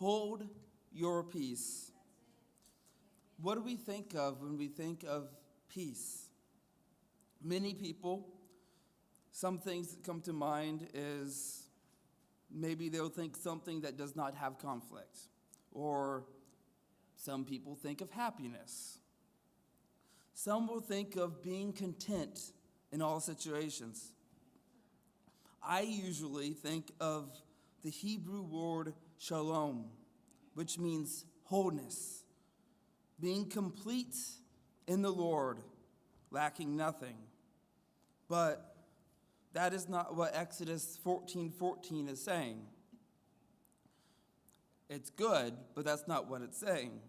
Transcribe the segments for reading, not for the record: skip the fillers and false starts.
hold your peace. What do we think of when we think of peace? Many people, some things that come to mind is maybe they'll think something that does not have conflict, or some people think of happiness. Some will think of being content in all situations. I usually think of the Hebrew word shalom, which means wholeness, being complete in the Lord, lacking nothing. But that is not what Exodus 14:14 is saying. It's good, but that's not what it's saying.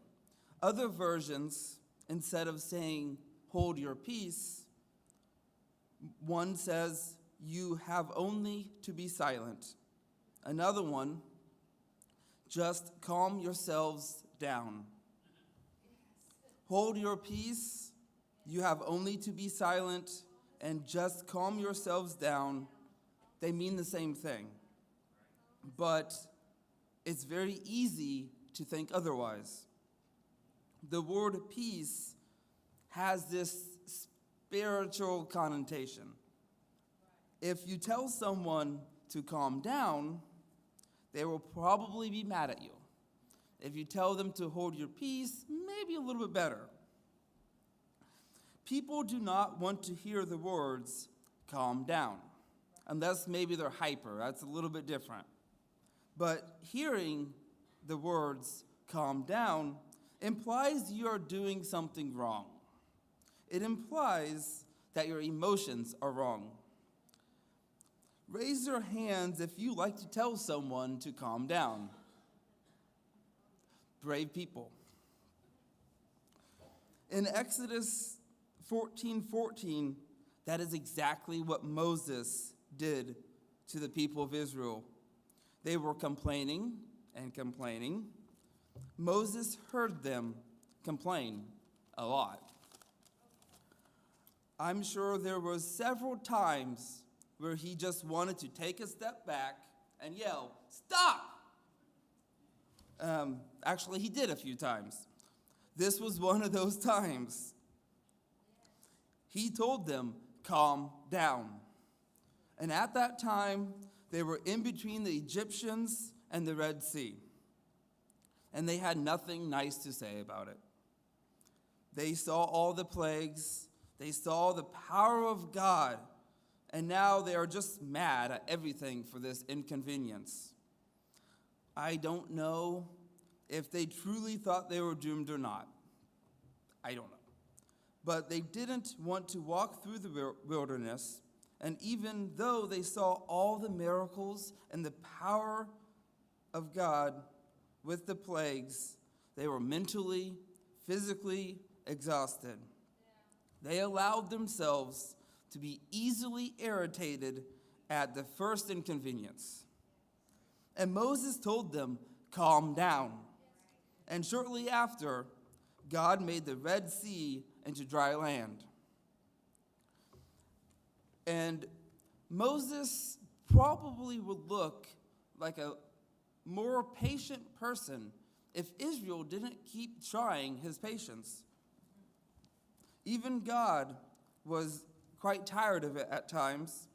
Other versions, instead of saying, hold your peace, one says, you have only to be silent. Another one, just calm yourselves down. Hold your peace, you have only to be silent, and just calm yourselves down. They mean the same thing. But it's very easy to think otherwise. The word peace has this spiritual connotation. If you tell someone to calm down, they will probably be mad at you. If you tell them to hold your peace, maybe a little bit better. People do not want to hear the words, calm down, unless maybe they're hyper. That's a little bit different. But hearing the words, calm down, implies you are doing something wrong. It implies that your emotions are wrong. Raise your hands if you like to tell someone to calm down. Brave people. In Exodus 14:14, that is exactly what Moses did to the people of Israel. They were complaining and complaining. Moses heard them complain a lot. I'm sure there were several times where he just wanted to take a step back and yell, stop! Actually, he did a few times. This was one of those times. He told them, calm down. And at that time, they were in between the Egyptians and the Red Sea. And they had nothing nice to say about it. They saw all the plagues. They saw the power of God. And now they are just mad at everything for this inconvenience. I don't know if they truly thought they were doomed or not. I don't know. But they didn't want to walk through the wilderness. And even though they saw all the miracles and the power of God with the plagues, they were mentally, physically exhausted. They allowed themselves to be easily irritated at the first inconvenience. And Moses told them, calm down. And shortly after, God made the Red Sea into dry land. And Moses probably would look like a more patient person if Israel didn't keep trying his patience. Even God was quite tired of it at times.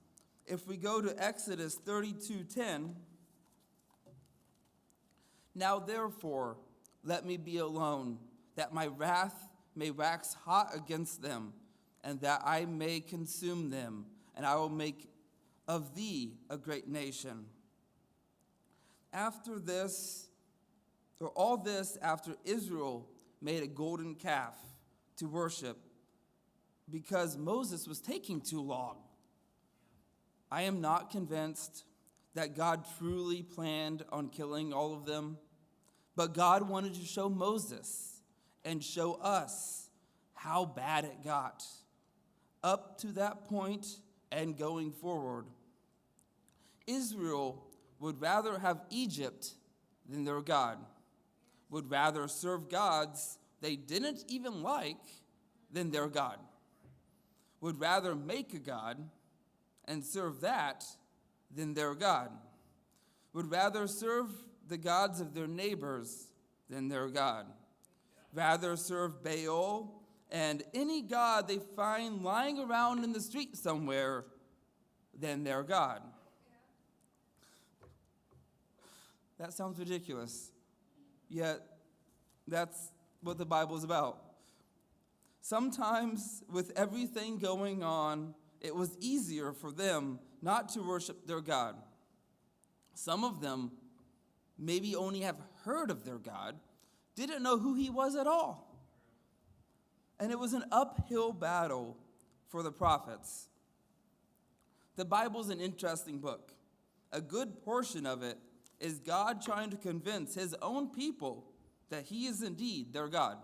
If we go to Exodus 32:10, now therefore, let me be alone, that my wrath may wax hot against them, and that I may consume them, and I will make of thee a great nation. After this, or all this after Israel made a golden calf to worship, because Moses was taking too long. I am not convinced that God truly planned on killing all of them, but God wanted to show Moses and show us how bad it got up to that point and going forward. Israel would rather have Egypt than their God, would rather serve gods they didn't even like than their God, would rather make a god and serve that than their God, would rather serve the gods of their neighbors than their God. Rather serve Baal and any god they find lying around in the street somewhere than their God. That sounds ridiculous, yet that's what the Bible is about. Sometimes, with everything going on, it was easier for them not to worship their God. Some of them maybe only have heard of their God, didn't know who he was at all. And it was an uphill battle for the prophets. The Bible's an interesting book. A good portion of it is God trying to convince his own people that he is indeed their God.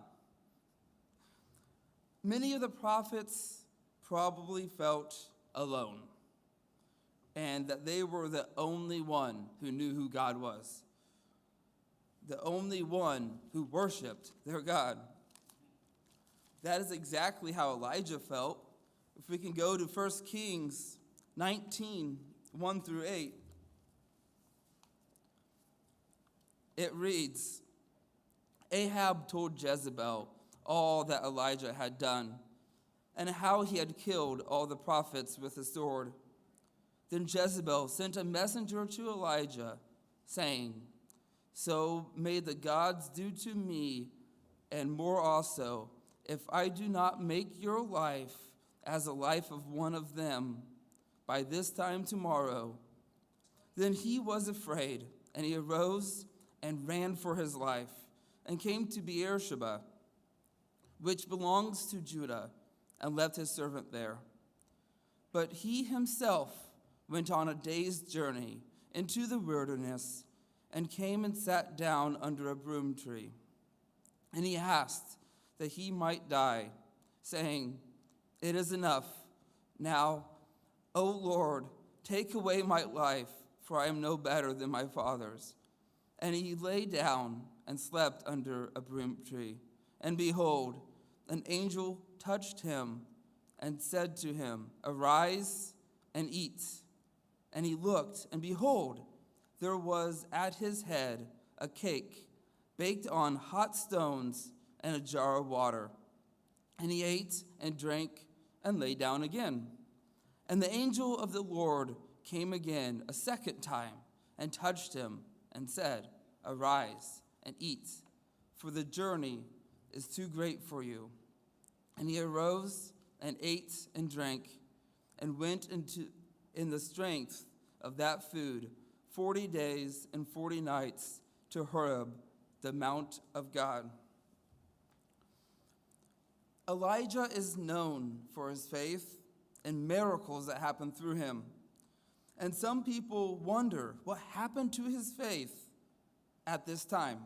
Many of the prophets probably felt alone, and that they were the only one who knew who God was, the only one who worshiped their God. That is exactly how Elijah felt. If we can go to 1 Kings 19, 1 through 8, it reads, Ahab told Jezebel all that Elijah had done, and how he had killed all the prophets with the sword. Then Jezebel sent a messenger to Elijah, saying, So may the gods do to me, and more also, if I do not make your life as the life of one of them by this time tomorrow. Then he was afraid, and he arose and ran for his life, and came to Beersheba, which belongs to Judah, and left his servant there. But he himself went on a day's journey into the wilderness, and came and sat down under a broom tree. And he asked that he might die, saying, It is enough. Now, O Lord, take away my life, for I am no better than my fathers. And he lay down and slept under a broom tree. And behold, an angel touched him and said to him, Arise and eat. And he looked, and behold, there was at his head a cake baked on hot stones and a jar of water. And he ate and drank and lay down again. And the angel of the Lord came again a second time and touched him and said, Arise and eat, for the journey is too great for you. And he arose and ate and drank and went in the strength of that food 40 days and 40 nights to Horeb, the mount of God. Elijah is known for his faith and miracles that happen through him. And some people wonder what happened to his faith at this time.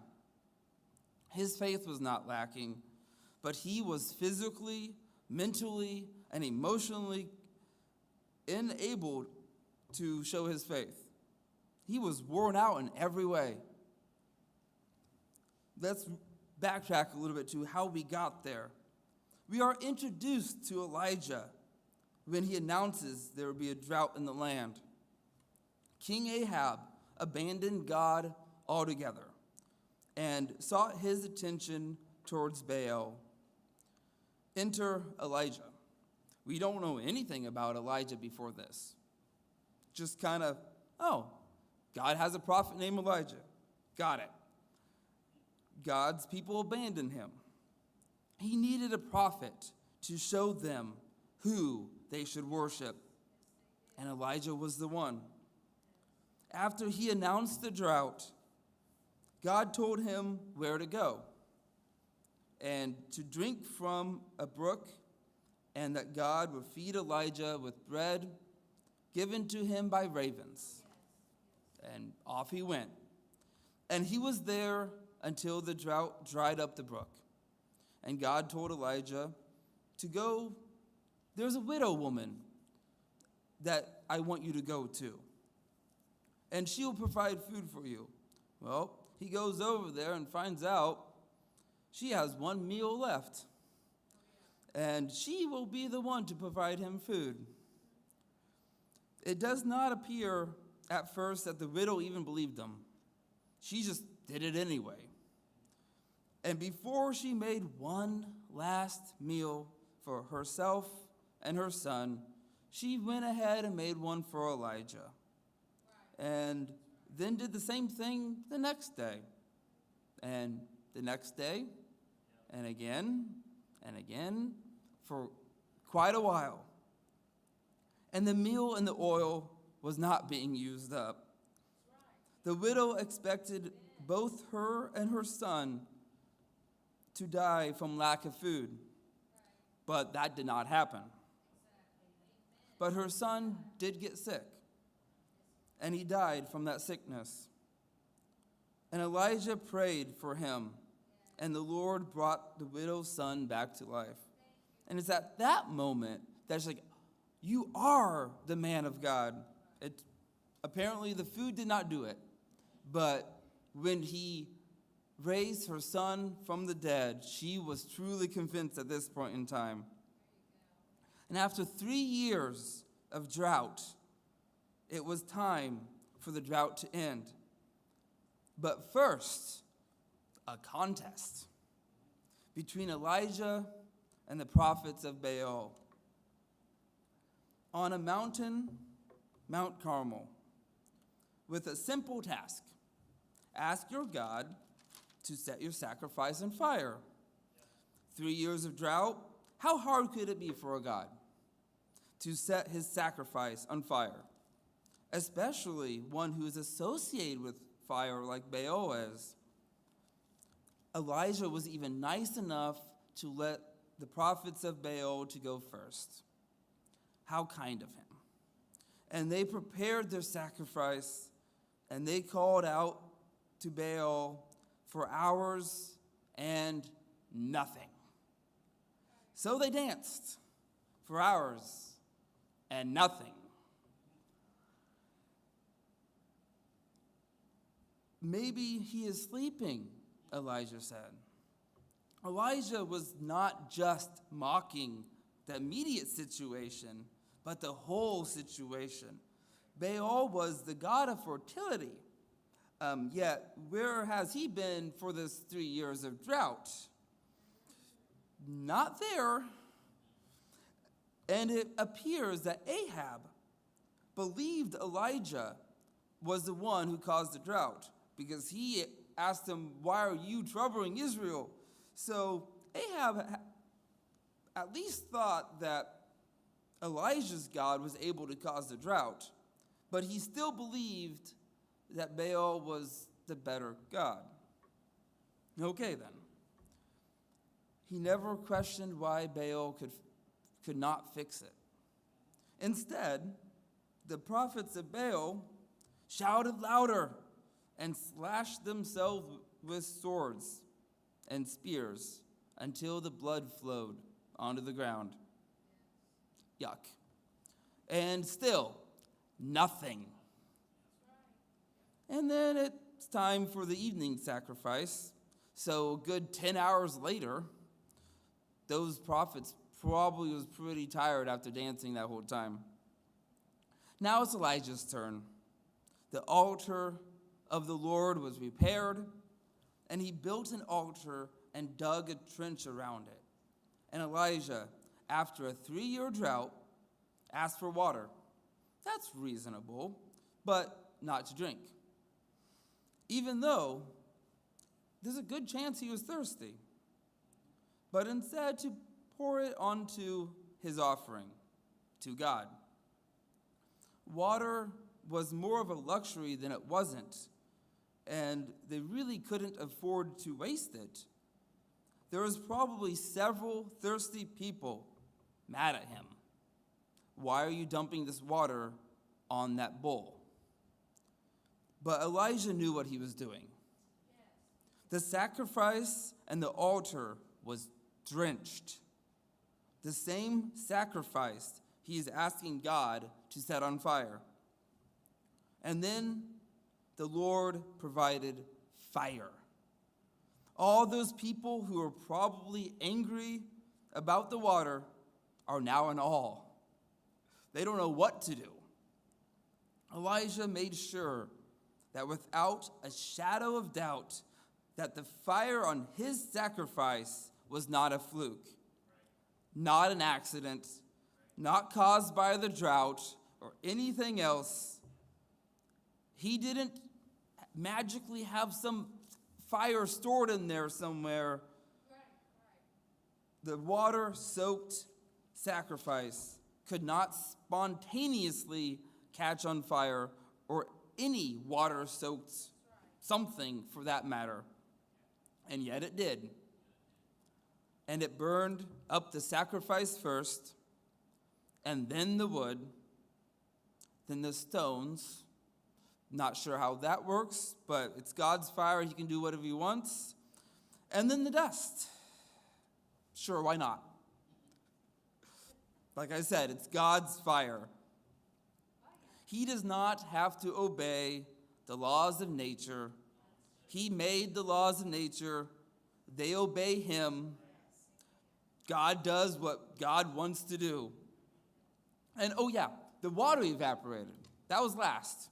His faith was not lacking, but he was physically, mentally, and emotionally enabled to show his faith. He was worn out in every way. Let's backtrack a little bit to how we got there. We are introduced to Elijah when he announces there will be a drought in the land. King Ahab abandoned God altogether and sought his attention towards Baal. Enter Elijah. We don't know anything about Elijah before this. Just kind of, God has a prophet named Elijah. Got it. God's people abandoned him. He needed a prophet to show them who they should worship. And Elijah was the one. After he announced the drought, God told him where to go and to drink from a brook, and that God would feed Elijah with bread given to him by ravens. And off he went. And he was there until the drought dried up the brook. And God told Elijah to go, there's a widow woman that I want you to go to, and she'll provide food for you. Well, he goes over there and finds out she has one meal left, and she will be the one to provide him food. It does not appear at first that the widow even believed him. she just did it anyway. And before she made one last meal for herself and her son, she went ahead and made one for Elijah. And then did the same thing the next day. And the next day, and again, for quite a while. And the meal and the oil was not being used up. The widow expected both her and her son to die from lack of food, but that did not happen. But her son did get sick, and he died from that sickness. And Elijah prayed for him, and the Lord brought the widow's son back to life. And it's at that moment that it's like, you are the man of God. Apparently the food did not do it, but when he raised her son from the dead, she was truly convinced at this point in time. And after 3 years of drought, it was time for the drought to end. But first, a contest between Elijah and the prophets of Baal. On a mountain, Mount Carmel, with a simple task. Ask your God to set your sacrifice on fire. 3 years of drought, how hard could it be for a God to set his sacrifice on fire? Especially one who is associated with fire like Baal is. Elijah was even nice enough to let the prophets of Baal to go first. How kind of him. And they prepared their sacrifice, and they called out to Baal for hours and nothing. So they danced for hours and nothing. Maybe he is sleeping, Elijah said. Elijah was not just mocking the immediate situation, but the whole situation. Baal was the god of fertility. Yet, where has he been for this 3 years of drought? Not there. And it appears that Ahab believed Elijah was the one who caused the drought, because he asked him, "Why are you troubling Israel?" So Ahab at least thought that Elijah's God was able to cause the drought, but he still believed that Baal was the better God. Okay, then. He never questioned why Baal could not fix it. Instead, the prophets of Baal shouted louder and slashed themselves with swords and spears until the blood flowed onto the ground. Yuck. And still, nothing. And then it's time for the evening sacrifice. So a good 10 hours later, those prophets probably was pretty tired after dancing that whole time. Now it's Elijah's turn. The altar of the Lord was repaired, and he built an altar and dug a trench around it. And Elijah, after a 3-year drought, asked for water. That's reasonable, but not to drink. Even though there's a good chance he was thirsty, but instead to pour it onto his offering to God. Water was more of a luxury than it wasn't, and they really couldn't afford to waste it. There was probably several thirsty people mad at him. Why are you dumping this water on that bowl? But Elijah knew what he was doing. The sacrifice and the altar was drenched. The same sacrifice he is asking God to set on fire. And then the Lord provided fire. All those people who were probably angry about the water are now in awe. They don't know what to do. Elijah made sure that without a shadow of doubt that the fire on his sacrifice was not a fluke, not an accident, not caused by the drought or anything else. He didn't magically have some fire stored in there somewhere. The water-soaked sacrifice could not spontaneously catch on fire, or any water-soaked something for that matter. And yet it did. And it burned up the sacrifice first, and then the wood, then the stones. Not sure how that works, but it's God's fire. He can do whatever he wants. And then the dust. Sure, why not? Like I said, it's God's fire. He does not have to obey the laws of nature. He made the laws of nature. They obey him. God does what God wants to do. And oh yeah, the water evaporated. That was last.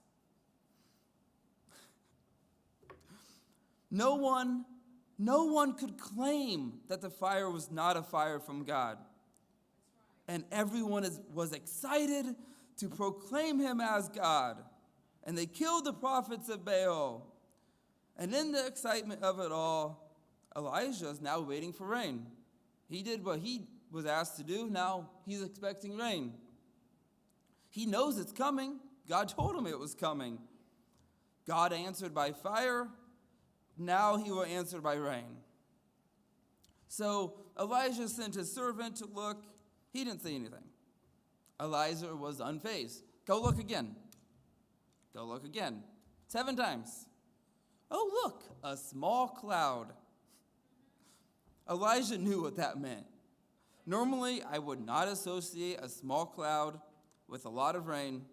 No one could claim that the fire was not a fire from God. And everyone was excited to proclaim him as God. And they killed the prophets of Baal. And in the excitement of it all, Elijah is now waiting for rain. He did what he was asked to do. Now he's expecting rain. He knows it's coming. God told him it was coming. God answered by fire. Now he will answer by rain. So Elijah sent his servant to look. He didn't see anything. Elijah was unfazed. Go look again. Go look again. 7 times. Oh, look, a small cloud. Elijah knew what that meant. Normally, I would not associate a small cloud with a lot of rain.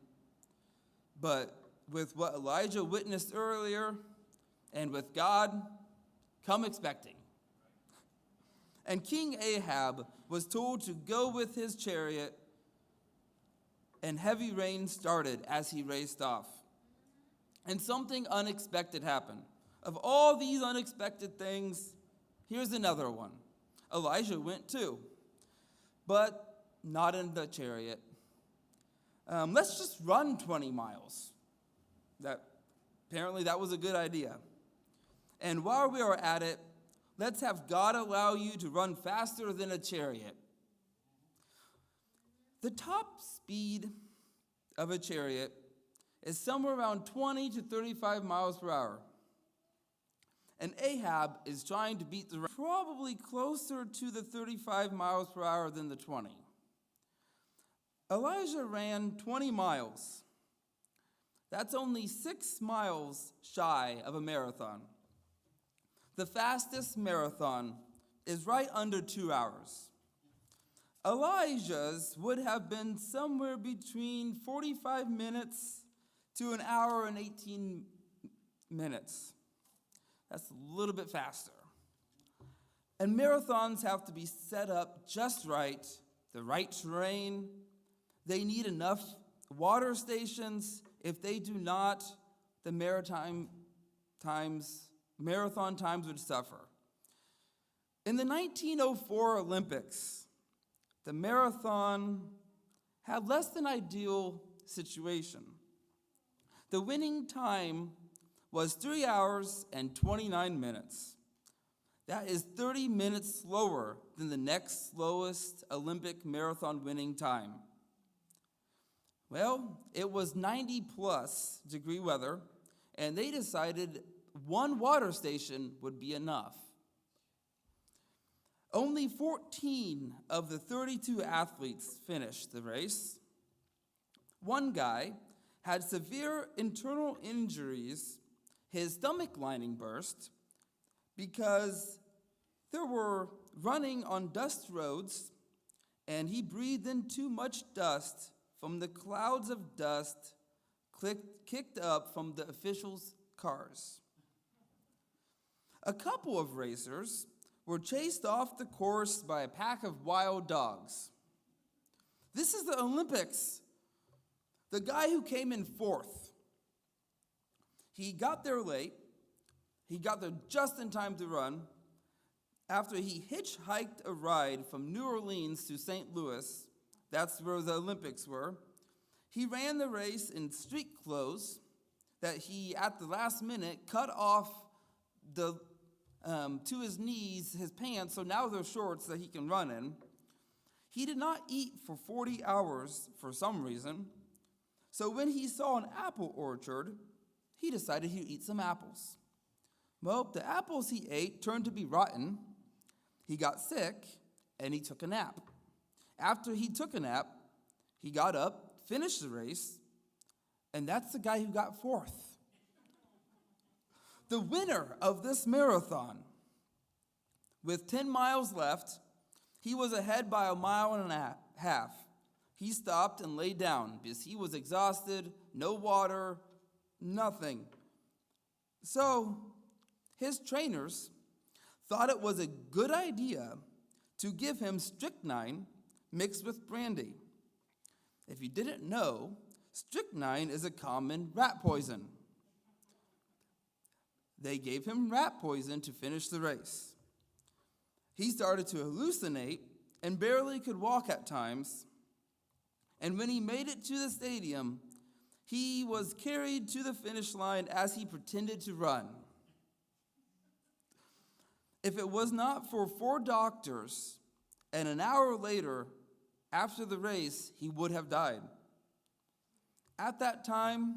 But with what Elijah witnessed earlier, and with God, come expecting. And King Ahab was told to go with his chariot, and heavy rain started as he raced off. And something unexpected happened. Of all these unexpected things, here's another one. Elijah went too, but not in the chariot. Let's just run 20 miles. Apparently that was a good idea. And while we are at it, let's have God allow you to run faster than a chariot. The top speed of a chariot is somewhere around 20 to 35 miles per hour. And Ahab is trying to beat the probably closer to the 35 miles per hour than the 20. Elijah ran 20 miles. That's only 6 miles shy of a marathon. The fastest marathon is right under 2 hours. Elijah's would have been somewhere between 45 minutes to an hour and 18 minutes. That's a little bit faster. And marathons have to be set up just right, the right terrain. They need enough water stations. If they do not, the marathon times would suffer. In the 1904 Olympics, the marathon had less than ideal situation. The winning time was 3 hours and 29 minutes. That is 30 minutes slower than the next slowest Olympic marathon winning time. Well, it was 90+ degree weather, and they decided one water station would be enough. Only 14 of the 32 athletes finished the race. One guy had severe internal injuries. His stomach lining burst because they were running on dust roads, and he breathed in too much dust from the clouds of dust kicked up from the officials' cars. A couple of racers were chased off the course by a pack of wild dogs. This is the Olympics. The guy who came in 4th, He got there late. He got there just in time to run. After he hitchhiked a ride from New Orleans to St. Louis, that's where the Olympics were, he ran the race in street clothes that he, at the last minute, cut off to his knees, his pants, so now they're shorts that he can run in. He did not eat for 40 hours for some reason. So when he saw an apple orchard, he decided he'd eat some apples. Well, the apples he ate turned to be rotten. He got sick, and he took a nap. After he took a nap, he got up, finished the race, and that's the guy who got fourth. The winner of this marathon, with 10 miles left, he was ahead by a mile and a half. He stopped and laid down because he was exhausted, no water, nothing. So his trainers thought it was a good idea to give him strychnine mixed with brandy. If you didn't know, strychnine is a common rat poison. They gave him rat poison to finish the race. He started to hallucinate and barely could walk at times. And when he made it to the stadium, he was carried to the finish line as he pretended to run. If it was not for 4 doctors, and an hour later, after the race, he would have died. At that time,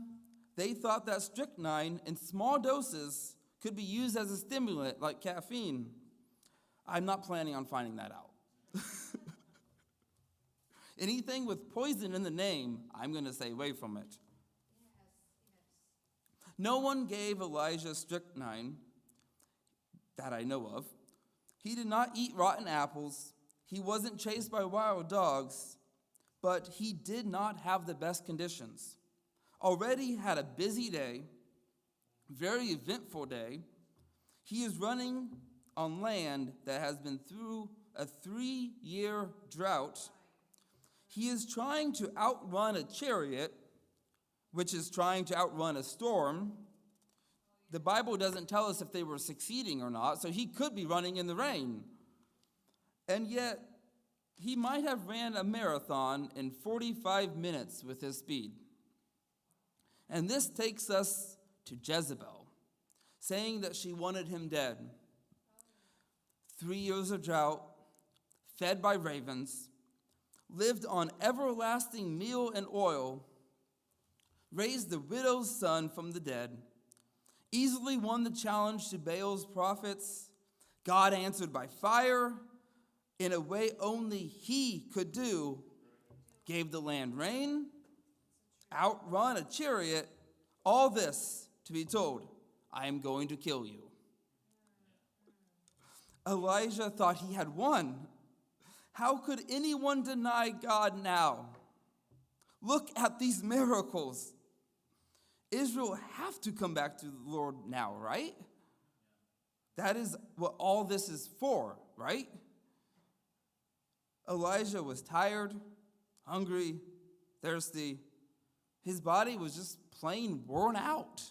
they thought that strychnine in small doses could be used as a stimulant like caffeine. I'm not planning on finding that out. Anything with poison in the name, I'm going to stay away from it. No one gave Elijah strychnine that I know of. He did not eat rotten apples. He wasn't chased by wild dogs, but he did not have the best conditions. Already had a busy day, very eventful day. He is running on land that has been through a 3-year drought. He is trying to outrun a chariot, which is trying to outrun a storm. The Bible doesn't tell us if they were succeeding or not, so he could be running in the rain. And yet, he might have ran a marathon in 45 minutes with his speed. And this takes us to Jezebel, saying that she wanted him dead. 3 years of drought, fed by ravens, lived on everlasting meal and oil, raised the widow's son from the dead, easily won the challenge to Baal's prophets. God answered by fire in a way only he could do, gave the land rain, outrun a chariot, all this to be told, I am going to kill you. Elijah thought he had won. How could anyone deny God now? Look at these miracles. Israel have to come back to the Lord now, right? That is what all this is for, right? Elijah was tired, hungry, thirsty. His body was just plain worn out.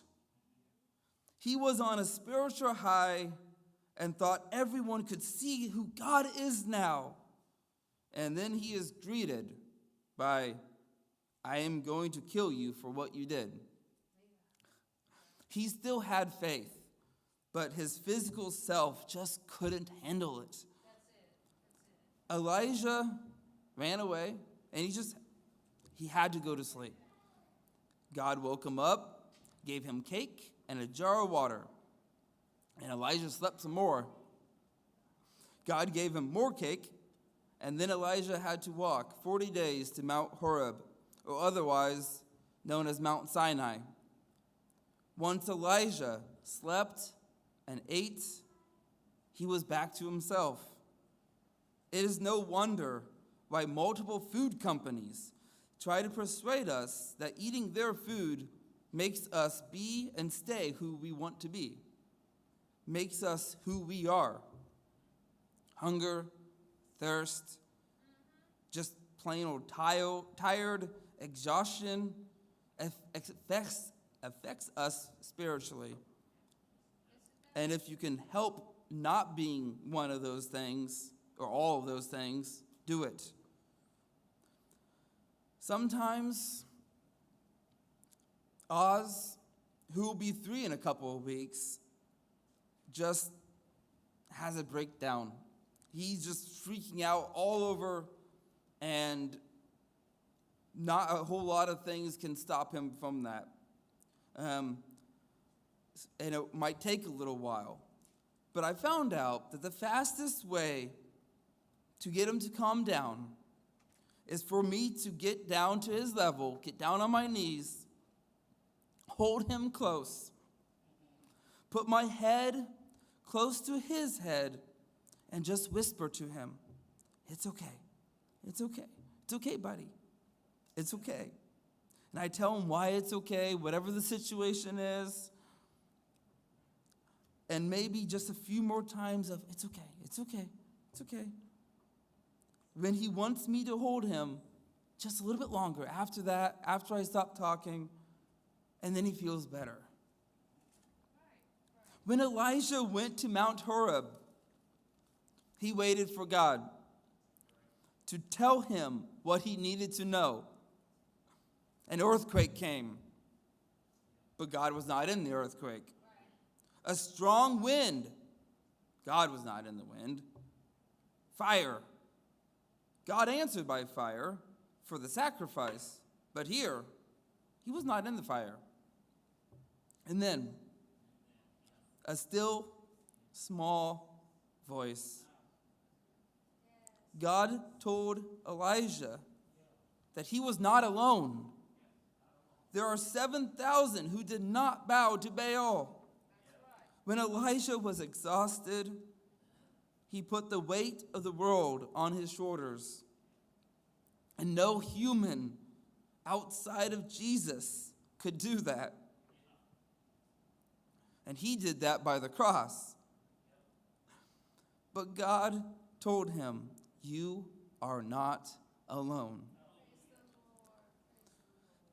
He was on a spiritual high and thought everyone could see who God is now. And then he is greeted by, I am going to kill you for what you did. He still had faith, but his physical self just couldn't handle it. Elijah ran away, and he had to go to sleep. God woke him up, gave him cake and a jar of water, and Elijah slept some more. God gave him more cake, and then Elijah had to walk 40 days to Mount Horeb, or otherwise known as Mount Sinai. Once Elijah slept and ate, he was back to himself. It is no wonder why multiple food companies try to persuade us that eating their food makes us be and stay who we want to be, makes us who we are. Hunger, thirst, just plain old tired, exhaustion affects affects us spiritually. And if you can help not being one of those things, or all of those things, do it. Sometimes Oz, who will be 3 in a couple of weeks, just has a breakdown. He's just freaking out all over, and not a whole lot of things can stop him from that. And it might take a little while. But I found out that the fastest way to get him to calm down is for me to get down to his level, get down on my knees, hold him close, put my head close to his head, and just whisper to him, "It's okay. It's okay. It's okay, buddy. It's okay." And I tell him why it's okay, whatever the situation is. And maybe just a few more times of, "It's okay. It's okay. It's okay." When he wants me to hold him, just a little bit longer after that, after I stop talking, and then he feels better. When Elijah went to Mount Horeb, he waited for God to tell him what he needed to know. An earthquake came, but God was not in the earthquake. A strong wind, God was not in the wind. Fire, God answered by fire for the sacrifice, but here, he was not in the fire. And then, a still, small voice. God told Elijah that he was not alone. There are 7,000 who did not bow to Baal. When Elijah was exhausted, he put the weight of the world on his shoulders. And no human outside of Jesus could do that. And he did that by the cross. But God told him, "You are not alone."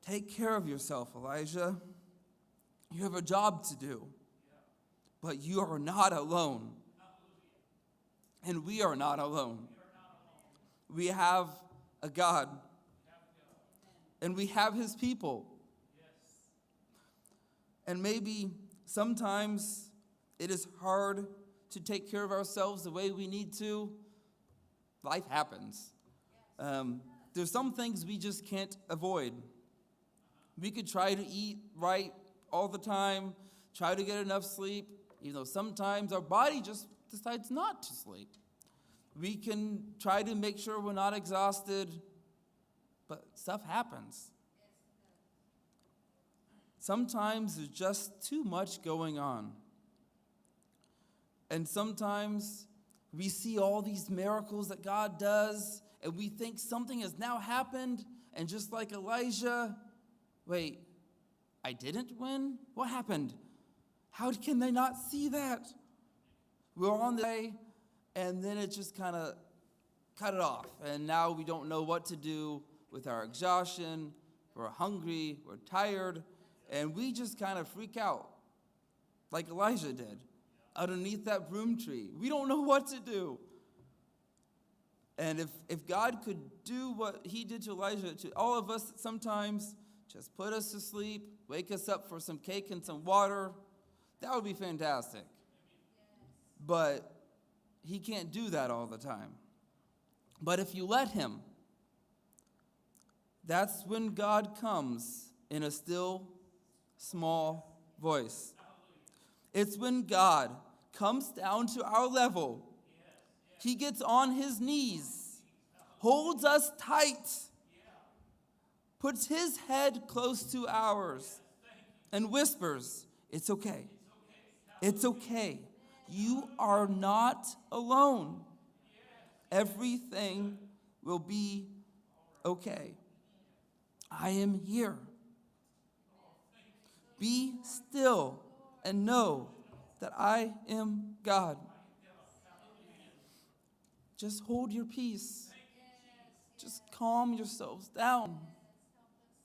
Take care of yourself, Elijah. You have a job to do. But you are not alone. And we are not alone. We have a God. And we have his people. And maybe sometimes it is hard to take care of ourselves the way we need to. Life happens. There's some things we just can't avoid. We could try to eat right all the time, try to get enough sleep, even though sometimes our body just decides not to sleep. We can try to make sure we're not exhausted, but stuff happens. Sometimes there's just too much going on. And sometimes we see all these miracles that God does, and we think something has now happened, and just like Elijah, wait, I didn't win? What happened? How can they not see that? We're on the way, and then it just kind of cut it off. And now we don't know what to do with our exhaustion. We're hungry, we're tired, and we just kind of freak out, like Elijah did, underneath that broom tree. We don't know what to do. And if God could do what he did to Elijah, to all of us sometimes, just put us to sleep, wake us up for some cake and some water, that would be fantastic. But he can't do that all the time. But if you let him, that's when God comes in a still, small voice. It's when God comes down to our level. He gets on his knees, holds us tight, puts his head close to ours, and whispers, "It's okay. It's okay. You are not alone. Everything will be okay. I am here. Be still and know that I am God." Just hold your peace. Just calm yourselves down.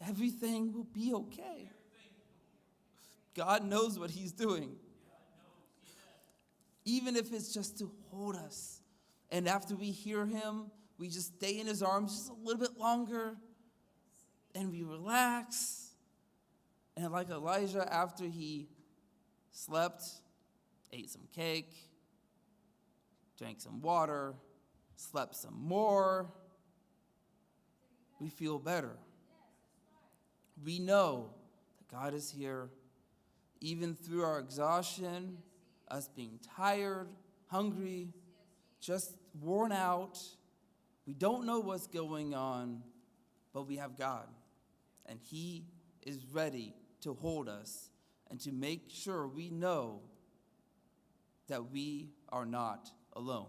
Everything will be okay. God knows what he's doing. Even if it's just to hold us. And after we hear him, we just stay in his arms just a little bit longer. And we relax. And like Elijah, after he slept, ate some cake, drank some water, slept some more, we feel better. We know that God is here, even through our exhaustion, us being tired, hungry, just worn out. We don't know what's going on, but we have God, and he is ready to hold us and to make sure we know that we are not alone.